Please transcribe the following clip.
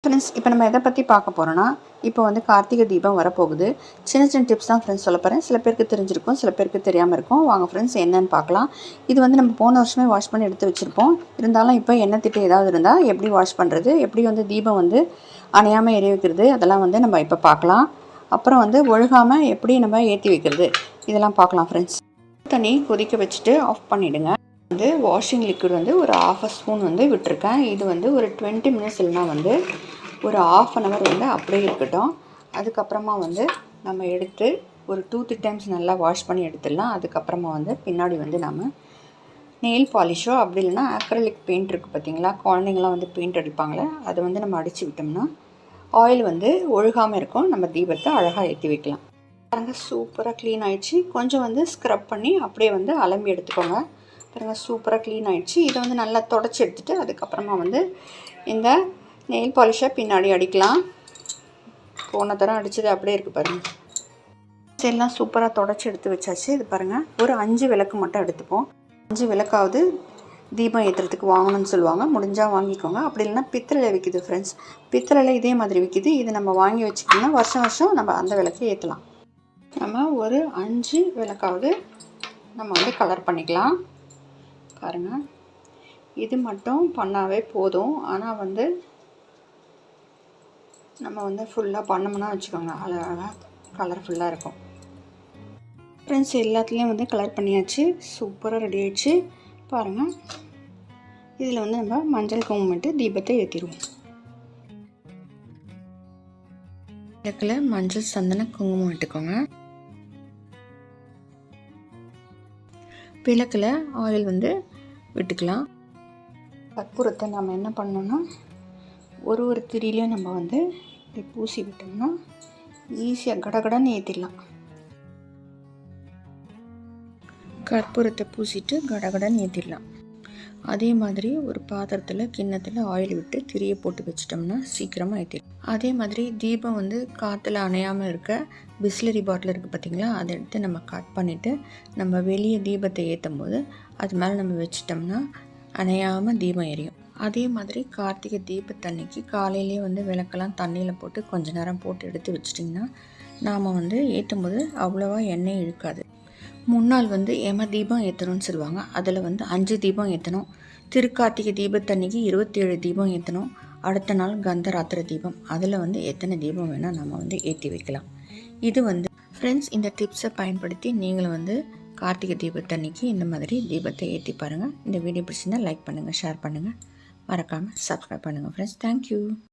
Friends, இப்போ நம்ம எதை பற்றி பார்க்க போகிறோன்னா, இப்போ வந்து கார்த்திகை தீபம் வரப்போகுது. சின்ன சின்ன டிப்ஸ் தான் ஃப்ரெண்ட்ஸ் சொல்ல போகிறேன். சில பேருக்கு தெரிஞ்சிருக்கும், சில பேருக்கு தெரியாமல் இருக்கும். வாங்க ஃப்ரெண்ட்ஸ், என்னென்னு பார்க்கலாம். இது வந்து நம்ம போன வருஷமே வாஷ் பண்ணி எடுத்து வச்சுருப்போம். இருந்தாலும் இப்போ எண்ணெய் திட்டு ஏதாவது இருந்தால் எப்படி வாஷ் பண்ணுறது, எப்படி வந்து தீபம் வந்து அணையாமல் எரிய வைக்கிறது, அதெல்லாம் வந்து நம்ம இப்போ பார்க்கலாம். அப்புறம் வந்து ஒழுகாமல் எப்படி நம்ம ஏற்றி வைக்கிறது, இதெல்லாம் பார்க்கலாம் ஃப்ரெண்ட்ஸ். தண்ணி கொதிக்க வச்சுட்டு ஆஃப் பண்ணிவிடுங்க. வந்து வாஷிங் லிக்விட் வந்து ஒரு 1/2 ஸ்பூன் வந்து விட்டுருக்கேன். இது வந்து ஒரு 20 மினிட்ஸ் இல்லைனா வந்து ஒரு 1/2 hour வந்து அப்படியே இருக்கட்டும். அதுக்கப்புறமா வந்து நம்ம எடுத்து ஒரு 2-3 டைம்ஸ் நல்லா வாஷ் பண்ணி எடுத்துடலாம். அதுக்கப்புறமா வந்து பின்னாடி வந்து நம்ம நெயில் பாலிஷோ அப்படி இல்லைனா அக்ரலிக் பெயிண்ட் இருக்குது பார்த்தீங்களா, குழந்தைங்களாம் வந்து பெயிண்ட் அடிப்பாங்களே, அதை வந்து நம்ம அடித்து விட்டோம்னா ஆயில் வந்து ஒழுகாமல் இருக்கும். நம்ம தீபத்தை அழகாக ஏற்றி வைக்கலாம். பாருங்கள், சூப்பராக க்ளீன் ஆகிடுச்சு. கொஞ்சம் வந்து ஸ்க்ரப் பண்ணி அப்படியே வந்து அலம்பி எடுத்துக்கோங்க. பாருங்கள், சூப்பராக க்ளீன் ஆகிடுச்சு. இதை வந்து நல்லா தொடச்சி எடுத்துகிட்டு அதுக்கப்புறமா வந்து இந்த நெயில் பாலிஷை பின்னாடி அடிக்கலாம். போன தரம் அடித்தது அப்படியே இருக்குது பாருங்கள். எல்லாம் சூப்பராக தொடச்சி எடுத்து வச்சாச்சு. இது பாருங்கள், ஒரு 5 விளக்கு மட்டும் எடுத்துப்போம். 5 விளக்காவது தீபம் ஏற்றுறதுக்கு வாங்கணும்னு சொல்லுவாங்க. முடிஞ்சால் வாங்கிக்கோங்க. அப்படி இல்லைன்னா பித்தளையில் விற்கிது ஃப்ரெண்ட்ஸ். பித்தளையில் இதே மாதிரி விற்கிது. இது நம்ம வாங்கி வச்சுக்கிட்டோம்னா வருஷம் வருஷம் நம்ம அந்த விளக்கை ஏற்றலாம். நம்ம ஒரு 5 விளக்காவது நம்ம வந்து கலர் பண்ணிக்கலாம். பாருங்கள், இது மட்டும் பண்ணாவே போதும். ஆனால் வந்து நம்ம வந்து ஃபுல்லாக பண்ணோம்னா வச்சுக்கோங்க, அழகாக கலர்ஃபுல்லாக இருக்கும். ஃப்ரெண்ட்ஸ், எல்லாத்துலேயும் வந்து கலர் பண்ணியாச்சு. சூப்பராக ரெடி ஆகிடுச்சு. பாருங்கள், இதில் வந்து நம்ம மஞ்சள் குங்குமம் தீபத்தை ஏற்றிடுவோம். விளக்கில் மஞ்சள் சந்தன குங்குமம் இட்டுக்கோங்க. விளக்கில் ஆயில் வந்து விட்டுக்கலாம். கற்பூரத்தை நம்ம என்ன பண்ணோன்னா ஒரு திரியிலையும் நம்ம வந்து இப்படி பூசி விட்டோம்னா ஈஸியாக கடகடன்னு ஏற்றிடலாம். கற்பூரத்தை பூசிட்டு கடகடன்னு ஏற்றிடலாம். அதே மாதிரி ஒரு பாத்திரத்தில் கிண்ணத்தில் ஆயில் விட்டு திரியை போட்டு வச்சிட்டோம்னா சீக்கிரமாக ஏற்றிடலாம். அதே மாதிரி தீபம் வந்து காற்றுல அணையாமல் இருக்க பிஸ்லரி பாட்டில் இருக்குது பார்த்திங்களா, அதை எடுத்து நம்ம கட் பண்ணிவிட்டு நம்ம வெளியே தீபத்தை ஏற்றும் போது அது மேலே நம்ம வச்சிட்டோம்னா அணையாமல் தீபம் எரியும். அதே மாதிரி கார்த்திகை தீபத்தன்னைக்கு காலையிலே வந்து விளக்கெல்லாம் தண்ணியில் போட்டு கொஞ்ச நேரம் போட்டு எடுத்து வச்சிட்டிங்கன்னா நாம் வந்து ஏற்றும் போது அவ்வளோவா எண்ணெய் இழுக்காது. முன்னாள் வந்து யம தீபம் ஏற்றணும்னு சொல்லுவாங்க. அதில் வந்து 5 தீபம் ஏற்றணும். திருக்கார்த்திகை தீபத்தன்னைக்கு 27 தீபம் ஏற்றணும். அடுத்த நாள் கந்தராத்திர தீபம், அதில் வந்து எத்தனை தீபம் வேணால் நம்ம வந்து ஏற்றி வைக்கலாம். இது வந்து ஃப்ரெண்ட்ஸ், இந்த டிப்ஸை பயன்படுத்தி நீங்களும் வந்து கார்த்திகை தீபத்தன்னைக்கு இந்த மாதிரி தீபத்தை ஏற்றி பாருங்கள். இந்த வீடியோ பிடிச்சிருந்தால் லைக் பண்ணுங்கள், ஷேர் பண்ணுங்கள், மறக்காமல் சப்ஸ்கிரைப் பண்ணுங்கள் ஃப்ரெண்ட்ஸ். தேங்க்யூ.